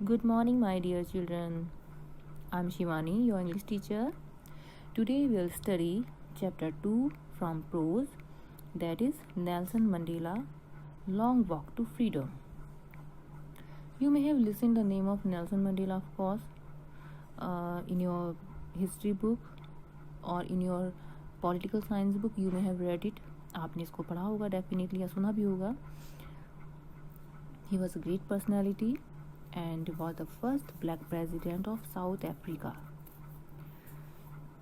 Good morning, my dear children. I'm Shivani, your English teacher. Today we'll study chapter 2 from prose, that is Nelson Mandela Long Walk to Freedom. You may have listened the name of Nelson Mandela, of course, in your history book or in your political science book. You may have read it. आपने इसको पढ़ा होगा definitely या सुना भी होगा. He was a great personality and was the first black president of South Africa.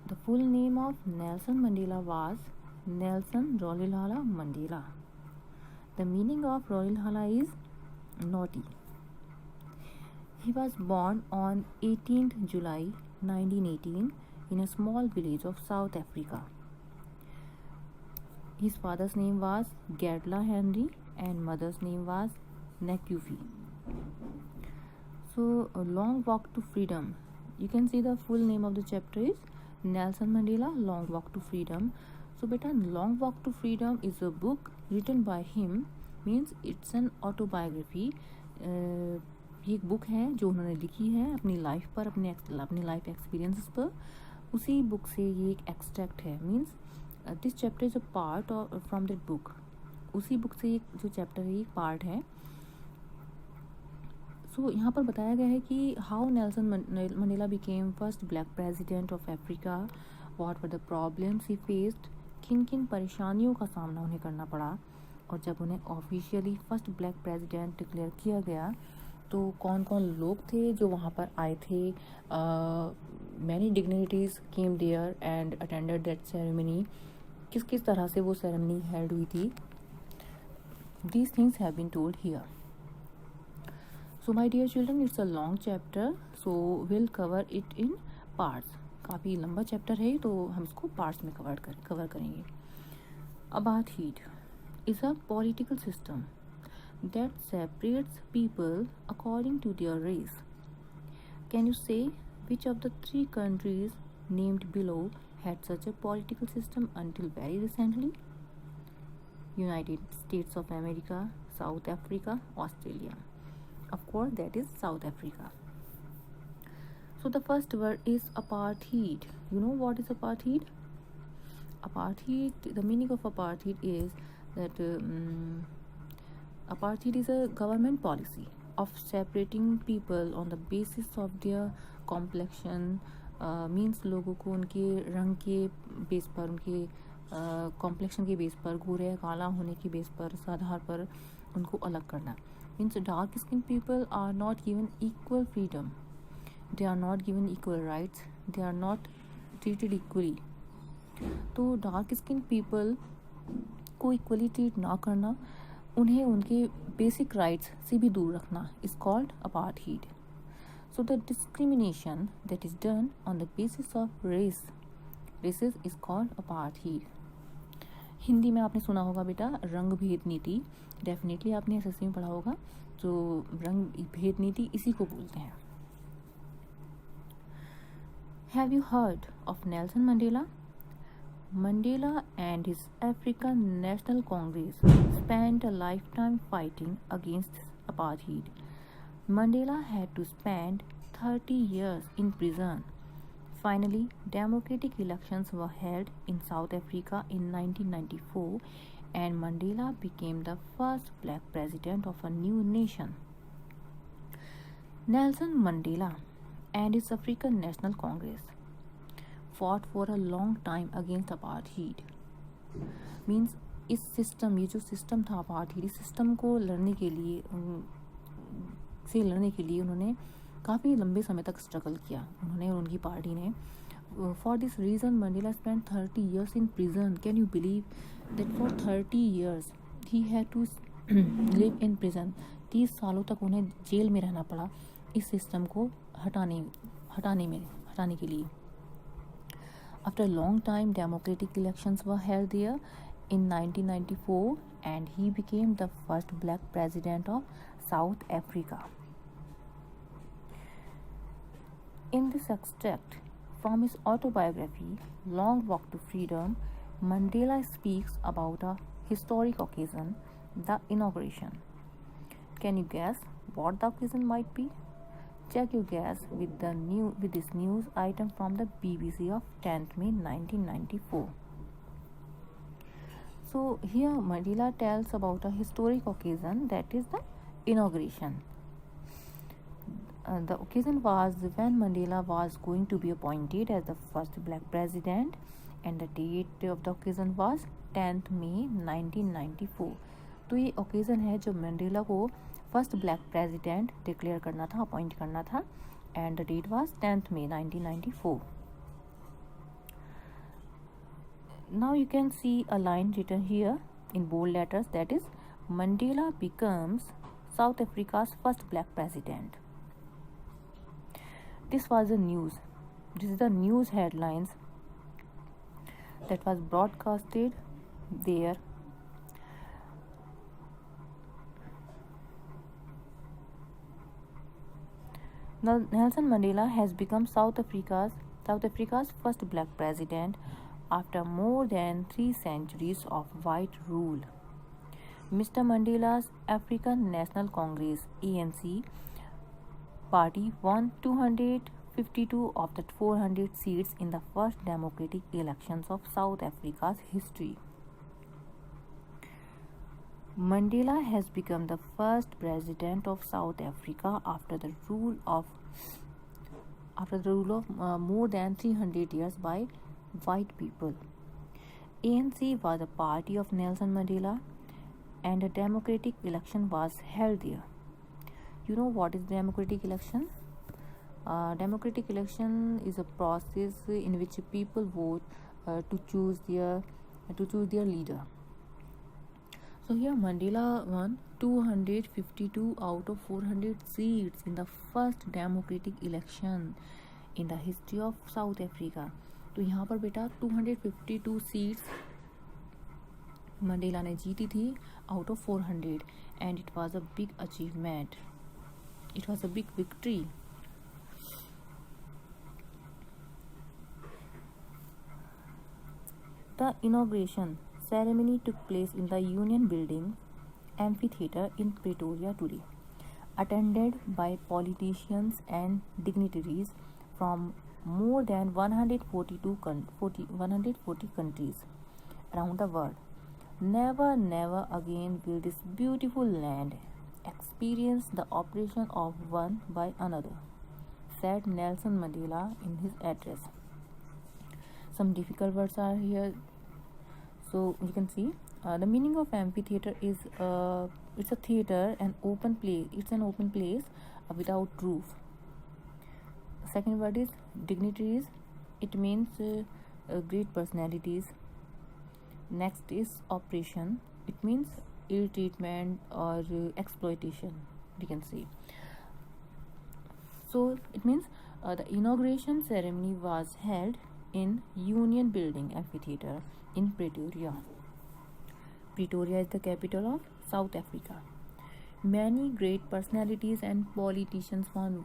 The full name of Nelson Mandela was Nelson Rolihlahla Mandela. The meaning of Rolihlahla is naughty. He was born on 18th July 1918 in a small village of South Africa. His father's name was Gerdla Henry and mother's name was Nakufi. So, a long walk to freedom. You can see the full name of the chapter is Nelson Mandela Long Walk to Freedom. So, beta, Long Walk to Freedom is a book written by him, means it's an autobiography. ये एक book है जो उन्होंने लिखी है अपनी life पर, अपने लाइफ एक्सपीरियंसेस पर. उसी बुक से ये एक एक्सट्रैक्ट है. Means this chapter is a part from that book. उसी बुक से एक जो चैप्टर है एक पार्ट है. सो यहाँ पर बताया गया है कि how Nelson Mandela became first black president of Africa, what were the problems he faced, किन किन परेशानियों का सामना उन्हें करना पड़ा, और जब उन्हें officially first black president declare किया गया तो कौन कौन लोग थे जो वहाँ पर आए थे. Many dignities came there and attended that ceremony. किस किस तरह से वो सेरेमनी हेल्ड हुई थी. These things have been told here. So my dear children, it's a long chapter, so we'll cover it in parts. काफ़ी लंबा चैप्टर है तो हम इसको पार्ट्स में कवर करेंगे. Apartheid is a political system that separates people according to their race. Can you say which of the three countries named below had such a political system until very recently? United States of America, South Africa, Australia. Of course, that is South Africa. So the first word is apartheid. You know what is apartheid? Apartheid, the meaning of apartheid is that apartheid is a government policy of separating people on the basis of their complexion. Means लोगों को उनके रंग के base पर, उनके complexion के base पर, गोरे या काला होने के बेस पर, आधार पर उनको अलग करना. Means dark skinned people are not given equal freedom, they are not given equal rights, they are not treated equally. तो डार्क स्किन पीपल को इक्वली ट्रीट ना करना, उन्हें उनके बेसिक राइट्स से भी दूर रखना is called apartheid. So the discrimination that is done on the basis of races is called apartheid. Hindi में आपने सुना होगा बेटा रंग भेद नीति. डेफिनेटली आपने एसएससी में पढ़ा होगा. जो रंग भेद नीति इसी को बोलते हैं. Have you heard of Nelson Mandela? Mandela and his African National Congress spent a lifetime fighting against apartheid. Mandela had to spend 30 years in prison. Finally, democratic elections were held in South Africa in 1994 and Mandela became the first black president of a new nation. Nelson Mandela and his African National Congress fought for a long time against apartheid. Means इस system, ये जो system था apartheid, इस system को लड़ने के लिए उन्होंने काफ़ी लंबे समय तक स्ट्रगल किया, उन्होंने और उनकी पार्टी ने. For this reason Mandela spend 30 years in prison. Can you believe that for 30 years he had to live in prison? 30 सालों तक उन्हें जेल में रहना पड़ा इस सिस्टम को हटाने के लिए. After a long time, democratic elections were held there in 1994 and he became the first black president of South Africa. In this extract from his autobiography, Long Walk to Freedom, Mandela speaks about a historic occasion, the inauguration. Can you guess what the occasion might be? Check your guess with this news item from the BBC of 10th May 1994. So here Mandela tells about a historic occasion, that is the inauguration. The occasion was when Mandela was going to be appointed as the first black president, and the date of the occasion was 10th May 1994. तो ये occasion है जो Mandela को first black president declare करना था, appoint करना था, and the date was 10th May 1994. Now you can see a line written here in bold letters, that is Mandela becomes South Africa's first black president. This was the news. This is the news headlines that was broadcasted there. Now Nelson Mandela has become South Africa's first black president after more than 3 centuries of white rule. Mr. Mandela's African National Congress (ANC) party won 252 of the 400 seats in the first democratic elections of South Africa's history. Mandela has become the first president of South Africa after the rule of more than 300 years by white people. ANC was a party of Nelson Mandela, and a democratic election was held there. You know what is democratic election? Democratic election is a process in which people vote to choose their leader. So here Mandela won 252 out of 400 seats in the first democratic election in the history of South Africa. तो यहाँ पर बेटा 252 seats Mandela ने जीती थी out of 400, and it was a big achievement. It was a big victory. The inauguration ceremony took place in the Union Building Amphitheatre in Pretoria today, attended by politicians and dignitaries from more than 140 countries around the world. Never, never again will this beautiful land experience the oppression of one by another, said Nelson Mandela in his address. Some difficult words are here, so you can see the meaning of amphitheater is it's a theater, an open place. It's an open place without roof. Second word is dignitaries. It means great personalities. Next is oppression. It means ill treatment or exploitation, we can say. So it means the inauguration ceremony was held in Union Building Amphitheatre in Pretoria. Pretoria is the capital of South Africa. Many great personalities and politicians from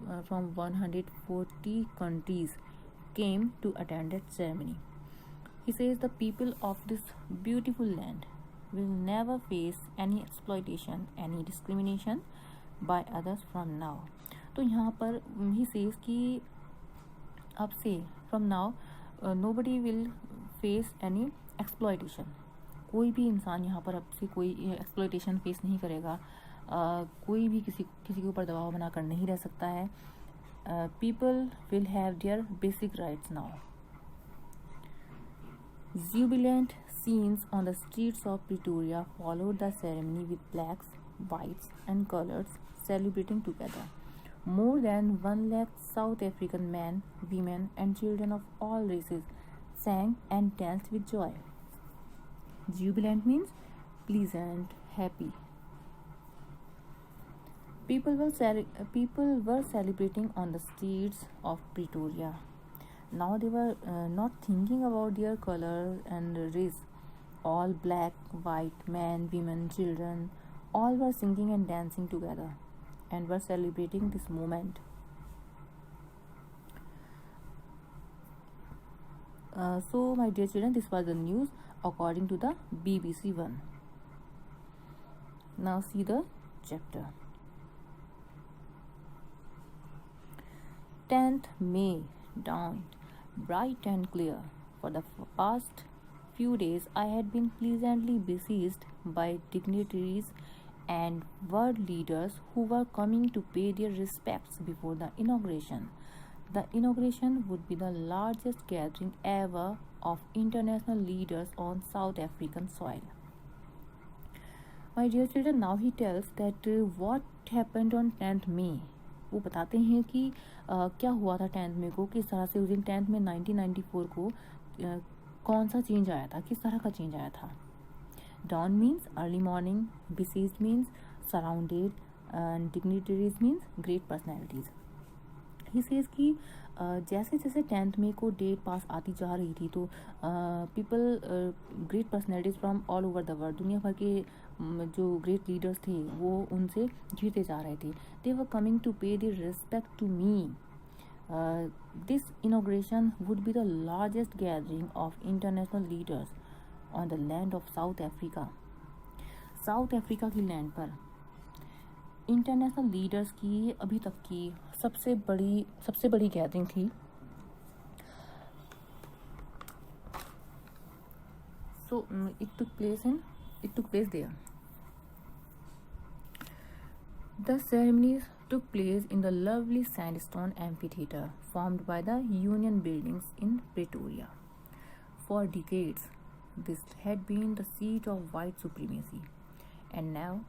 140 countries came to attend that ceremony. He says the people of this beautiful land will never face any exploitation, any discrimination by others from now. तो यहाँ पर he says कि अब से from now nobody will face any exploitation. कोई भी इंसान यहाँ पर अब से कोई exploitation face नहीं करेगा. कोई भी किसी के ऊपर दबाव बनाकर नहीं रह सकता है. People will have their basic rights now. Jubilant scenes on the streets of Pretoria followed the ceremony with blacks, whites and colors celebrating together. More than 1 lakh South African men, women and children of all races sang and danced with joy. Jubilant means pleasant, happy. People were celebrating on the streets of Pretoria. Now they were not thinking about their color and race. All black, white, men, women, children, all were singing and dancing together and were celebrating this moment. So my dear children, this was the news according to the BBC One. Now see the chapter. 10th May dawned bright and clear. For the past few days, I had been pleasantly besieged by dignitaries and world leaders who were coming to pay their respects before the inauguration. The inauguration would be the largest gathering ever of international leaders on South African soil. My dear children, now he tells that what happened on 10th May. वो बताते हैं कि क्या हुआ था 10th मई को, किस तरह से उस दिन 10th में 1994 को कौन सा चेंज आया था, किस तरह का चेंज आया था. Dawn means early morning, besieged means surrounded, and dignitaries means great personalities. He says कि जैसे जैसे 10th मई को डेट पास आती जा रही थी तो people great personalities from all over the world, दुनिया भर के जो ग्रेट लीडर्स थे वो उनसे घिरते जा रहे थे. They were coming to pay their respect to me. This inauguration would be the largest gathering of international leaders on the land of South Africa. South Africa की लैंड पर इंटरनेशनल लीडर्स की अभी तक की सबसे बड़ी गैदरिंग थी. So it took place there. The ceremonies took place in the lovely sandstone amphitheater formed by the Union Buildings in Pretoria. For decades, this had been the seat of white supremacy, and now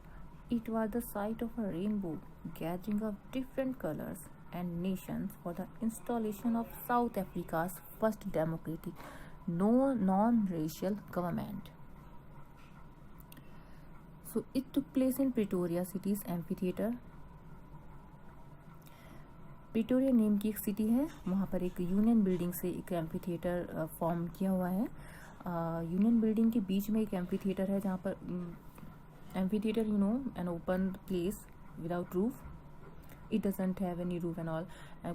it was the site of a rainbow gathering of different colors and nations for the installation of South Africa's first democratic, non-racial government. So it took place in Pretoria city's amphitheater. Pretoria name की एक city है, वहाँ पर एक union building से एक amphitheatre form किया हुआ है. यूनियन बिल्डिंग के बीच में एक एम्फीथिएटर है जहाँ पर amphitheater, you know, an open place without roof. It doesn't have any roof and all.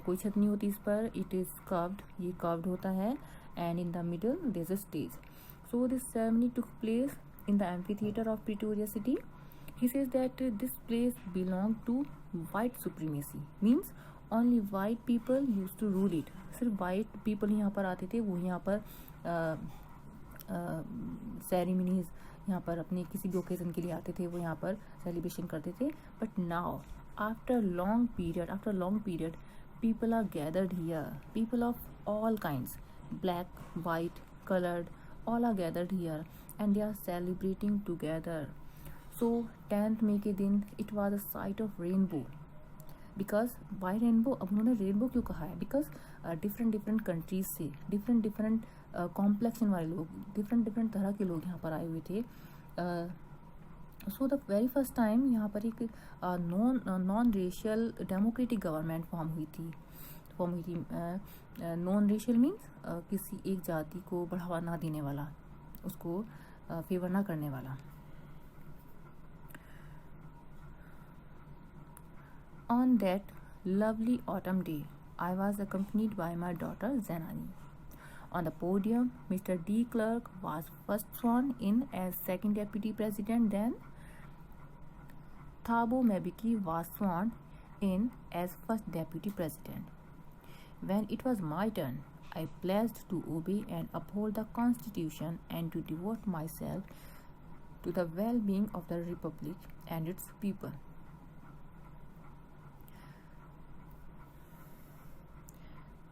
कोई छत नहीं होती इस पर. It is curved. ये curved होता है. And in the middle there's a stage. So this ceremony took place in the amphitheater of Pretoria city. He says that this place belonged to white supremacy. Means only white people used to rule it. सिर्फ white people यहाँ पर आते थे. वो यहाँ पर ceremonies यहाँ पर अपने किसी भी ओकेजन के लिए आते थे, वो यहाँ पर सेलिब्रेशन करते थे. But now after long period people are gathered here. People of all kinds, black, white, coloured, all are gathered here and they are celebrating together. So 10th मई के दिन it was a sight of rainbow. Because why rainbow, अब उन्होंने rainbow क्यों कहा है? Because different countries से different complexion वाले लोग, डिफरेंट तरह के लोग यहाँ पर आए हुए थे. So the very first time यहाँ पर एक non racial democratic government form हुई थी. नॉन रेशियल मीन्स किसी एक जाति को बढ़ावा ना देने वाला, उसको फेवर ना करने वाला. On that lovely autumn day, I was accompanied by my daughter Zenani. On the podium, Mr. De Klerk was first sworn in as second deputy president. Then Thabo Mbeki was sworn in as first deputy president. When it was my turn, I pledged to obey and uphold the constitution and to devote myself to the well-being of the republic and its people.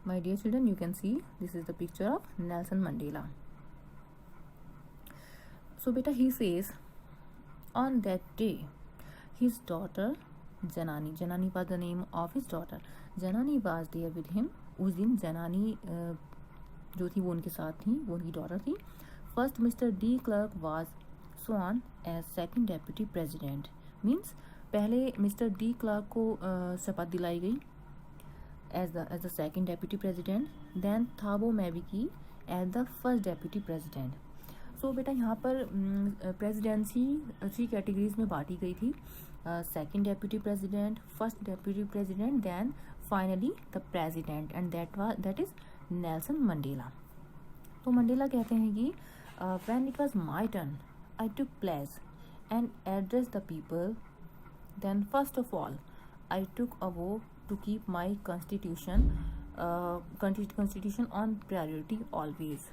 My dear children, you can see this is the picture of Nelson Mandela. So beta, he says on that day his daughter Janani was the name of his daughter. Janani was there with him. उस दिन Janani जो थी वो उनके साथ थी, वो उनकी डॉटर थी. First Mr. De Klerk was sworn as second deputy president. Means पहले Mr. De Klerk को शपथ दिलाई गई as the second deputy president. Then Thabo Mbeki as the first deputy president. So बेटा यहाँ पर प्रेसिडेंसी 3 कैटेगरीज में बांटी गई थी. Second deputy president, first deputy president, then finally the president, and that is Nelson Mandela. तो Mandela कहते हैं कि when it was my turn I took place and address the people. Then first of all I took a vow to keep my constitution on priority always.